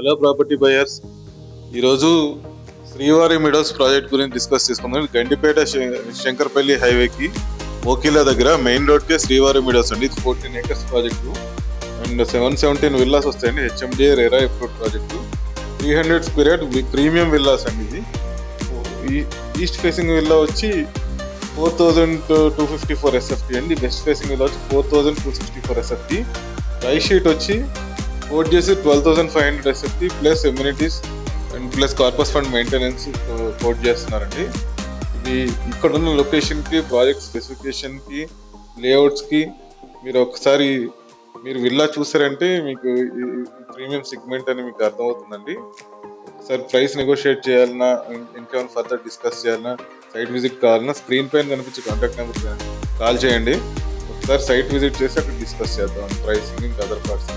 Hello property buyers, ఈరోజు శ్రీవారి meadows project గురించి డిస్కస్ చేసుకుందాం. గండిపేట శంకర్పల్లి హైవేకి ఓకిలా దగ్గర మెయిన్ రోడ్కే శ్రీవారి మిడోస్ అండి. ఇది 14 acres ప్రాజెక్టు అండ్ 717 విల్లాస్ వస్తాయండి. HMDA RERA approved project. 300 square yard premium villas అండి. ఇది ఈస్ట్ ఫేసింగ్ విల్లా వచ్చి 4254 SFT అండి. వెస్ట్ ఫేసింగ్ విల్లా వచ్చి 4264 SFT. ప్రైస్ షీట్ వచ్చి కోట్ చేసి 12,500 SFT plus amenities and plus corpus fund maintenance quote చేస్తున్నారండి. ఇది ఇక్కడ ఉన్న లొకేషన్కి, ప్రాజెక్ట్ స్పెసిఫికేషన్కి, లేఅవుట్స్కి మీరు ఒకసారి విల్లా చూసారంటే మీకు ఈ ప్రీమియం సెగ్మెంట్ అని మీకు అర్థమవుతుందండి. ఒకసారి ప్రైస్ నెగోషియేట్ చేయాలన్నా, ఇంకేమైనా ఫర్దర్ డిస్కస్ చేయాలన్నా, సైట్ విజిట్ కావాలన్నా స్క్రీన్ పైన కనిపించే కాంటాక్ట్ నెంబర్ కాల్ చేయండి. ఒకసారి సైట్ విజిట్ చేసి అక్కడ డిస్కస్ చేద్దాం ప్రైసింగ్ ఇంకా అదర్ పార్ట్స్.